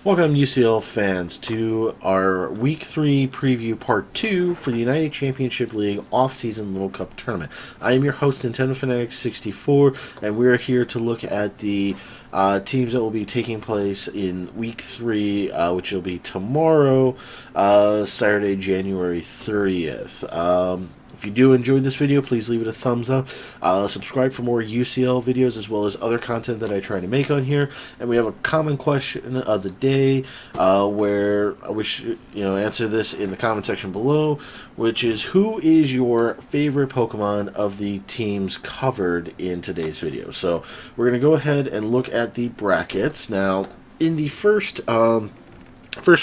Welcome, UCL fans, to our Week 3 preview part 2 for the United Championship League off-season Little Cup tournament. I am your host, Nintendo Fanatic 64, and we are here to look at the teams that will be taking place in Week 3, which will be tomorrow, Saturday, January 30th. If you do enjoy this video, please leave it a thumbs up. Subscribe for more UCL videos as well as other content that I try to make on here. And we have a common question of the day where I wish answer this in the comment section below, which is, who is your favorite Pokemon of the teams covered in today's video? So we're going to go ahead and look at the brackets. Now, in the first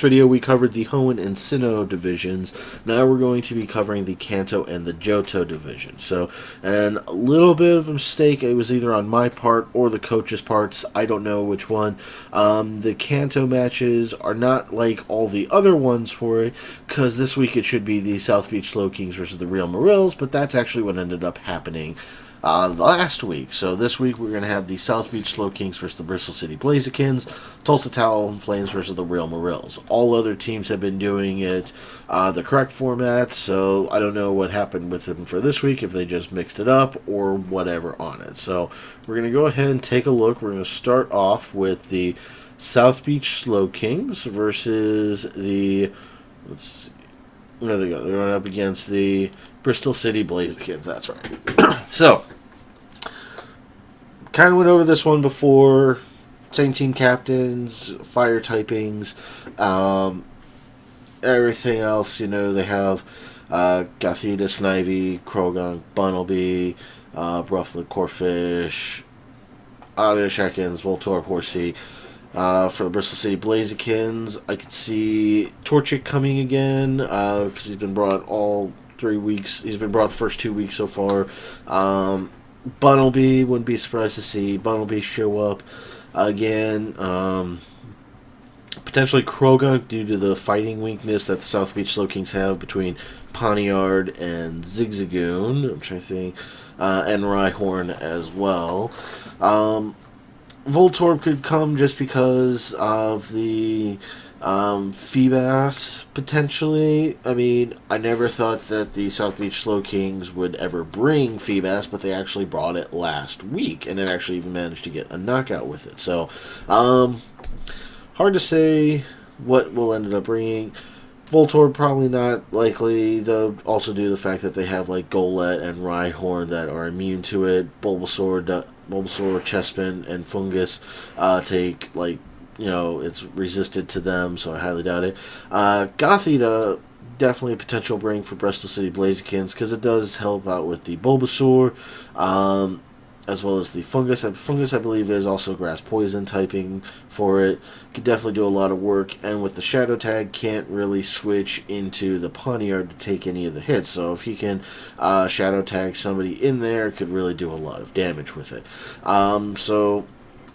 video, we covered the Hoenn and Sinnoh divisions. Now we're going to be covering the Kanto and the Johto division. So, and a little bit of a mistake. It was either on my part or the coach's parts. I don't know which one. The Kanto matches are not like all the other ones for it, because this week it should be the South Beach Slow Kings versus the Real Morels, but that's actually what ended up happening last week. So this week we're going to have the South Beach Slow Kings versus the Bristol City Blazekins, Tulsa Talon Flames versus the Real Morels. All other teams have been doing it the correct format, so I don't know what happened with them for this week, if they just mixed it up or whatever on it. So we're going to go ahead and take a look. We're going to start off with the South Beach Slow Kings versus the, let's see, where they go? They're going up against the Bristol City Blazekins. That's right. So, kind of went over this one before. Same team captains, fire typings, everything else. They have Gothita, Snivy, Krogunk, Bunnelby, Brufflet, Corfish, Oddish, Ekans, Voltorb, Horsey. For the Bristol City Blazekins, I could see Torchic coming again, because he's been brought all 3 weeks. He's been brought the first 2 weeks so far. Bunnelby, wouldn't be surprised to see Bunnelby show up again. Potentially Krogunk, due to the fighting weakness that the South Beach Slow Kings have between Poniard and Zigzagoon. I'm trying to think. And Rhyhorn as well. Voltorb could come just because of the Feebas, potentially. I mean, I never thought that the South Beach Slow Kings would ever bring Feebas, but they actually brought it last week, and it actually even managed to get a knockout with it. So, hard to say what will end up bringing. Voltorb probably not likely, though, also due to the fact that they have like Golett and Rhyhorn that are immune to it. Bulbasaur, Chespin, and Fungus take, like, it's resisted to them, so I highly doubt it. Gothita, definitely a potential bring for Bristol City Blazekins, because it does help out with the Bulbasaur, as well as the Fungus. Fungus, I believe, is also Grass Poison typing for it. Could definitely do a lot of work, and with the Shadow Tag, can't really switch into the Poniard to take any of the hits. So if he can Shadow Tag somebody in there, could really do a lot of damage with it. So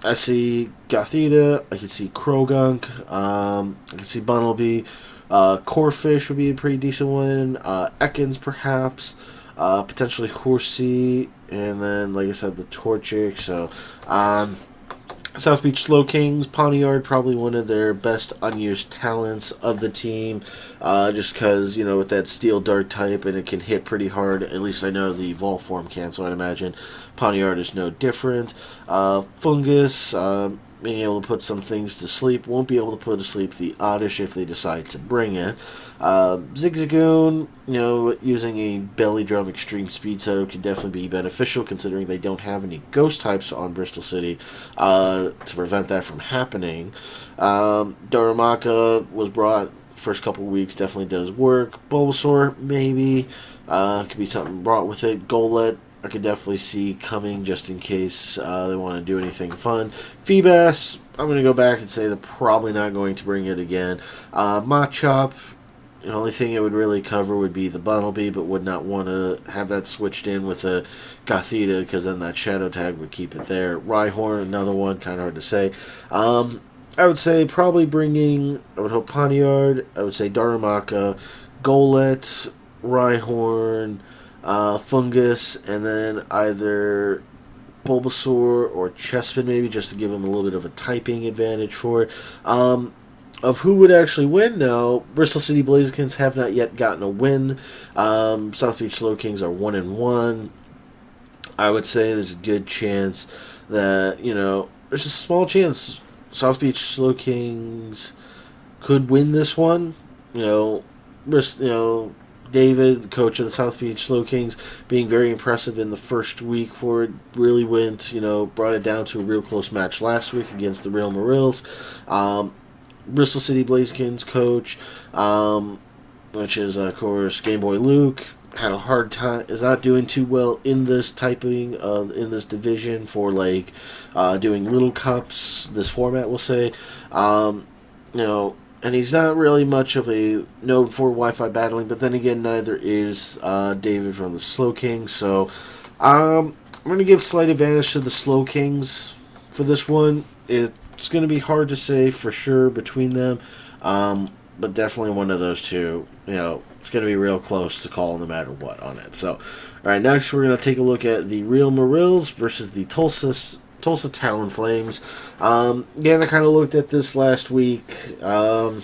I see Gothita, I can see Krogunk, I can see Bunnelby, Corfish would be a pretty decent one, Ekans perhaps, potentially Horsey, and then, like I said, the Torchic. So, South Beach Slow Kings, Poniard, probably one of their best unused talents of the team, just because, with that Steel Dart type, and it can hit pretty hard. At least I know the Evolve form can, so I'd imagine Poniard is no different. Fungus, being able to put some things to sleep. Won't be able to put to sleep the Oddish if they decide to bring it. Zigzagoon, using a Belly Drum Extreme Speed setup could definitely be beneficial, considering they don't have any Ghost types on Bristol City to prevent that from happening. Darumaka was brought first couple weeks, definitely does work. Bulbasaur, maybe. Could be something brought with it. Golett, I could definitely see coming just in case they want to do anything fun. Feebas, I'm going to go back and say they're probably not going to bring it again. Machop, the only thing it would really cover would be the Bunnelby, but would not want to have that switched in with a Gothita, because then that Shadow Tag would keep it there. Rhyhorn, another one, kind of hard to say. I would say probably bringing, I would hope Poniard, I would say Darumaka, Golett, Rhyhorn, Fungus, and then either Bulbasaur or Chespin, maybe, just to give him a little bit of a typing advantage for it. of who would actually win now, Bristol City Blazekins have not yet gotten a win. South Beach Slow Kings are 1-1. I would say there's a good chance that, there's a small chance South Beach Slow Kings could win this one. You know, David, the coach of the South Beach Slow Kings, being very impressive in the first week for it. Really went, brought it down to a real close match last week against the Real Marills. Bristol City Blazekins coach, which is, of course, Game Boy Luke, had a hard time, is not doing too well in this in this division for, doing little cups, this format, we'll say. And he's not really much of a known for Wi-Fi battling, but then again, neither is David from the Slow Kings. So I'm going to give slight advantage to the Slow Kings for this one. It's going to be hard to say for sure between them, but definitely one of those two. It's going to be real close to call no matter what on it. So, all right, next we're going to take a look at the Real Marills versus the Tulsa Talon Flames. Again, I kind of looked at this last week. As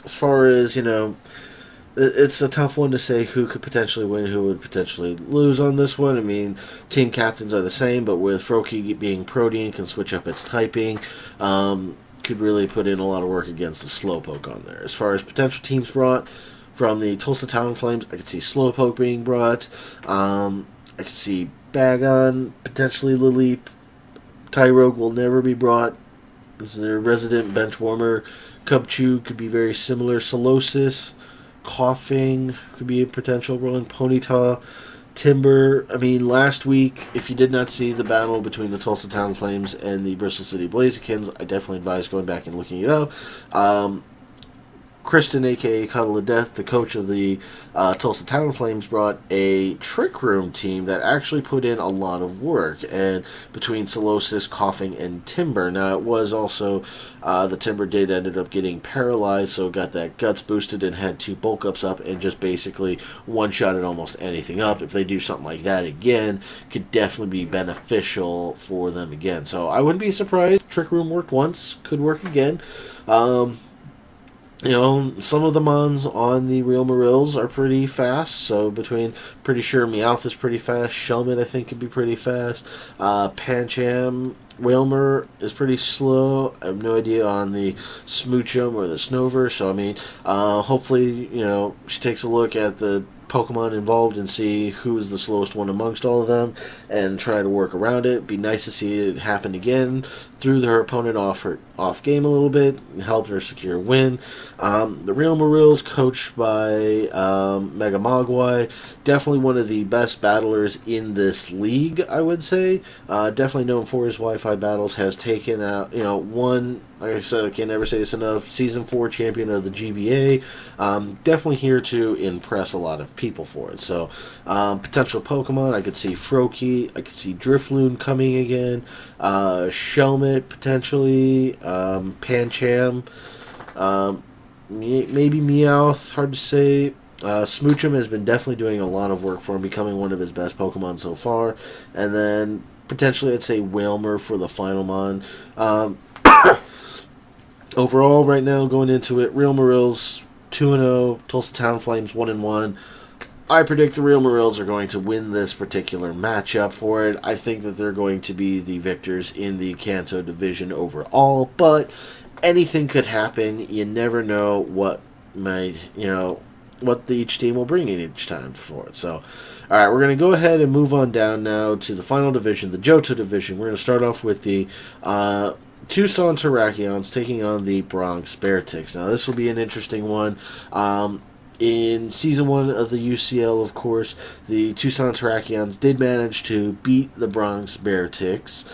far as, it's a tough one to say who could potentially win, who would potentially lose on this one. I mean, team captains are the same, but with Froki being Protein, can switch up its typing. Could really put in a lot of work against the Slowpoke on there. As far as potential teams brought from the Tulsa Talon Flames, I could see Slowpoke being brought. I could see Bagon, potentially Lilip. Tyrogue will never be brought. This is their resident bench warmer. Cubchoo could be very similar. Solosis, Coughing could be a potential rolling. Ponyta, Timber. I mean, last week, if you did not see the battle between the Tulsa Town Flames and the Bristol City Blazekins, I definitely advise going back and looking it up. Kristen, a.k.a. Cuddle of Death, the coach of the Tulsa Town Flames, brought a Trick Room team that actually put in a lot of work, and between Solosis, Coughing, and Timber. Now, it was also, the Timber did ended up getting paralyzed, so got that guts boosted and had 2 bulk ups up and just basically one-shotted almost anything up. If they do something like that again, could definitely be beneficial for them again. So I wouldn't be surprised. Trick Room worked once, could work again. Some of the mons on the Real Marills are pretty fast, so pretty sure Meowth is pretty fast, Shelmet I think could be pretty fast, Pancham, Whalmer is pretty slow. I have no idea on the Smoochum or the Snover, so hopefully, she takes a look at the Pokemon involved and see who's the slowest one amongst all of them and try to work around it. Be nice to see it happen again. Threw her opponent off game a little bit and helped her secure a win. The Real Marills, coached by Mega Mogwai, definitely one of the best battlers in this league, I would say. Definitely known for his Wi-Fi battles, has taken out, one, like I said, I can never say this enough, Season 4 champion of the GBA. Definitely here to impress a lot of people for it. So, potential Pokemon, I could see Froakie, I could see Drifloon coming again, Shelmet, potentially, Pancham, maybe Meowth, hard to say. Smoochum has been definitely doing a lot of work for him, becoming one of his best Pokemon so far. And then, potentially, I'd say Whalmer for the final mon. Overall, right now, going into it, Real Marills 2-0, Tulsa Town Flames 1-1. I predict the Real Marills are going to win this particular matchup for it. I think that they're going to be the victors in the Kanto division overall, but anything could happen. You never know what each team will bring in each time for it. So, all right, we're going to go ahead and move on down now to the final division, the Johto division. We're going to start off with the Tucson Terrakions taking on the Bronx Bearticks. Now, this will be an interesting one. In Season 1 of the UCL, of course, the Tucson Terrakions did manage to beat the Bronx Bearticks.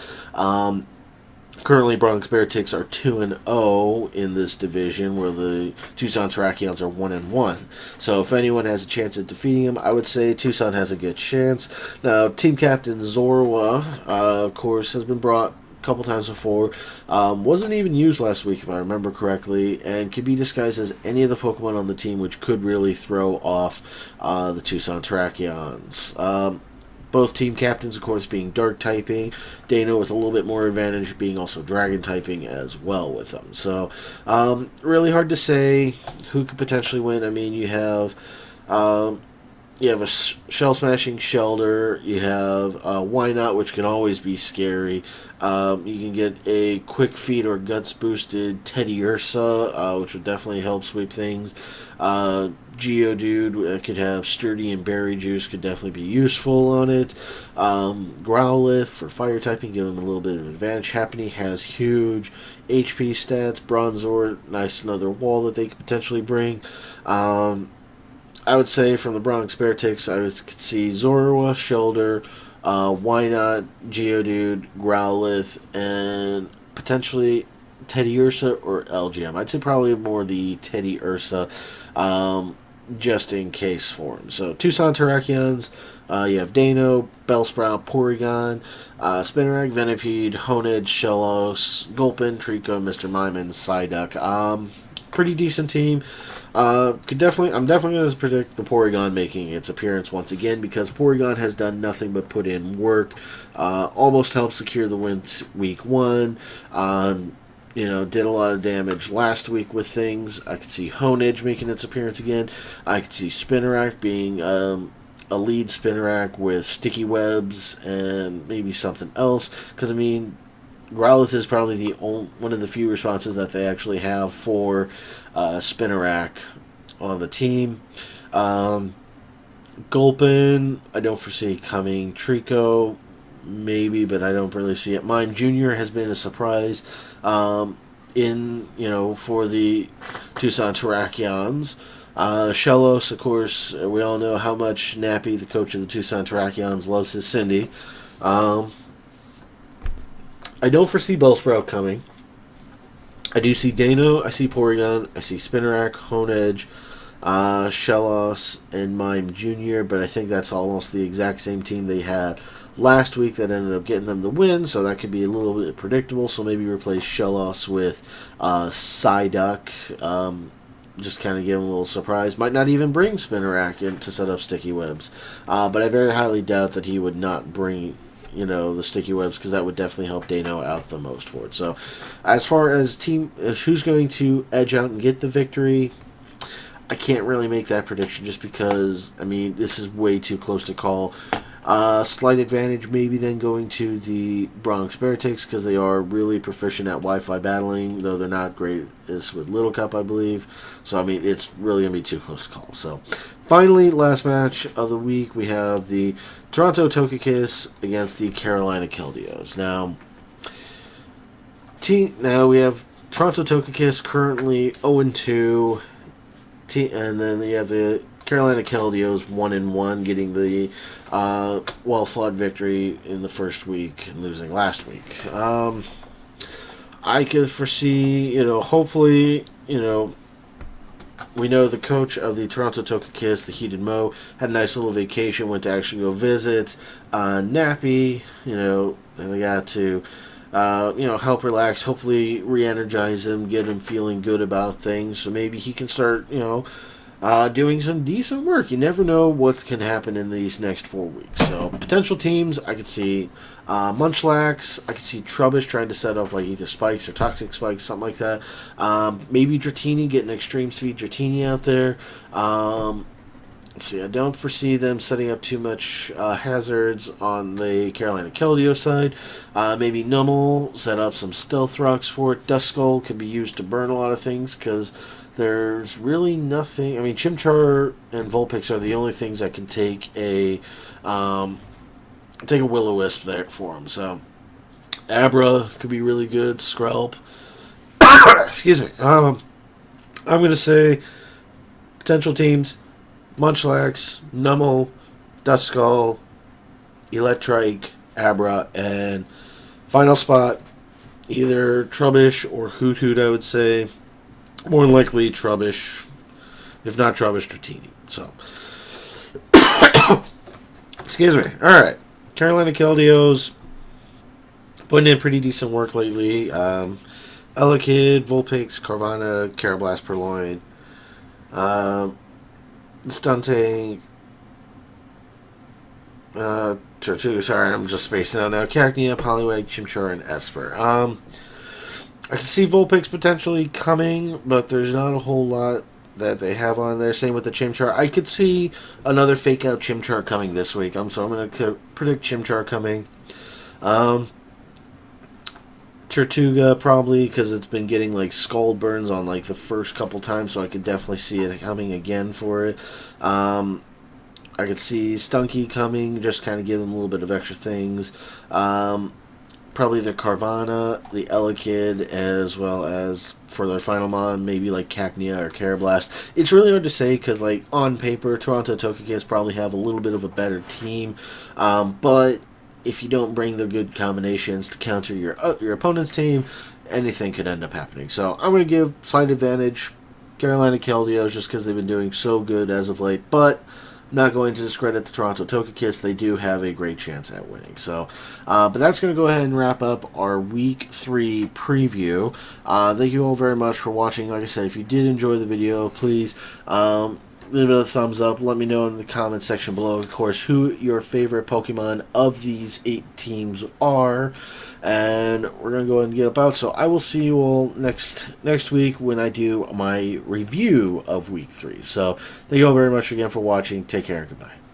Currently, Bronx Bearticks are 2-0 in this division, where the Tucson Terrakions are 1-1. So, if anyone has a chance at defeating them, I would say Tucson has a good chance. Now, team captain Zorwa, of course, has been brought couple times before. Wasn't even used last week, if I remember correctly, and could be disguised as any of the Pokemon on the team, which could really throw off the Tucson Terrakions. Both team captains, of course, being dark typing. Dano with a little bit more advantage being also dragon typing as well with them. So, really hard to say who could potentially win. I mean, you have a shell smashing Shelter. You have Why Not, which can always be scary. You can get a quick feet or guts boosted Teddy Ursa, which would definitely help sweep things. Geodude could have Sturdy and Berry Juice, could definitely be useful on it. Growlithe for fire typing, give him a little bit of advantage. Happiny has huge HP stats. Bronzor, nice another wall that they could potentially bring. I would say from the Bronx Bearticks, I could see Zorua, Shelter, Why Not, Geodude, Growlithe, and potentially Teddy Ursa or LGM. I'd say probably more the Teddy Ursa, just in case for him. So Tucson Terrakions, you have Dano, Bellsprout, Porygon, Spinarak, Venipede, Honedge, Shellos, Gulpin, Trico, Mr. Mime, and Psyduck. Pretty decent team. I'm definitely going to predict the Porygon making its appearance once again because Porygon has done nothing but put in work. Almost helped secure the win week 1. Did a lot of damage last week with things. I could see Honedge making its appearance again. I could see Spinarak being a lead Spinarak with sticky webs and maybe something else. Because, I mean, Growlithe is probably one of the few responses that they actually have for Spinarak on the team. Gulpin, I don't foresee coming. Trico, maybe, but I don't really see it. Mime Jr. has been a surprise for the Tucson Terrakions. Shellos, of course, we all know how much Nappy, the coach of the Tucson Terrakions, loves his Cindy. I don't foresee Bellsprout coming. I do see Dano, I see Porygon, I see Spinarak, Honedge, Shellos, and Mime Jr., but I think that's almost the exact same team they had last week that ended up getting them the win, so that could be a little bit predictable, so maybe replace Shellos with Psyduck, just kind of give him a little surprise. Might not even bring Spinarak in to set up sticky webs, but I very highly doubt that he would not bring the sticky webs because that would definitely help Dano out the most for it. So as far as who's going to edge out and get the victory, I can't really make that prediction just because, I mean, this is way too close to call. Slight advantage maybe then going to the Bronx Bearticks because they are really proficient at Wi-Fi battling, though they're not great with Little Cup, I believe. So, I mean, it's really going to be too close to call. So, finally, last match of the week, we have the Toronto Togekiss against the Carolina Keldeos. Now we have Toronto Togekiss currently 0-2, and then you have the Carolina Keldeos 1-1, getting the well-fought victory in the first week and losing last week. I could foresee, hopefully, we know the coach of the Toronto Togekiss, the Heated Mo, had a nice little vacation, went to actually go visit Nappy, and they got to, help relax, hopefully re-energize him, get him feeling good about things, so maybe he can start, doing some decent work. You never know what can happen in these next 4 weeks. So, potential teams, I could see Munchlax, I could see Trubbish trying to set up like either Spikes or Toxic Spikes, something like that. Maybe Dratini, getting Extreme Speed Dratini out there. Let's see, I don't foresee them setting up too much hazards on the Carolina Keldeo side. Maybe Numel, set up some Stealth Rocks for it. Duskull can be used to burn a lot of things because there's really nothing. I mean, Chimchar and Vulpix are the only things that can take a Will-O-Wisp there for them. So, Abra could be really good. Skrelp. Excuse me. I'm going to say potential teams: Munchlax, Numel, Duskull, Electrike, Abra, and final spot either Trubbish or Hoot Hoot, I would say. More than likely Trubbish. If not Trubbish, Dratini. So, excuse me. Alright. Carolina Keldeos putting in pretty decent work lately. Elekid, Vulpix, Carvanha, Carablast, Purloin, Stuntank, Tortuga, sorry, I'm just spacing out now. Cacnea, Poliwag, Chimchar, and Esper. I can see Vulpix potentially coming, but there's not a whole lot that they have on there. Same with the Chimchar. I could see another fake out Chimchar coming this week. So I'm going to predict Chimchar coming. Tortuga probably because it's been getting like scald burns on like the first couple times, so I could definitely see it coming again for it. I could see Stunky coming, just kind of give them a little bit of extra things. Probably the Carvana, the Elekid, as well as for their final mon, maybe like Cacnea or Carablast. It's really hard to say because, like, on paper, Toronto Togekiss probably have a little bit of a better team, but if you don't bring the good combinations to counter your opponent's team, anything could end up happening. So I'm going to give slight advantage Carolina Keldeo just because they've been doing so good as of late, but I'm not going to discredit the Toronto Togekiss. They do have a great chance at winning. So, but that's going to go ahead and wrap up our Week 3 preview. Thank you all very much for watching. Like I said, if you did enjoy the video, please leave it a thumbs up. Let me know in the comment section below, of course, who your favorite Pokemon of these 8 teams are. And we're going to go ahead and get up out. So I will see you all next week when I do my review of Week 3. So thank you all very much again for watching. Take care and goodbye.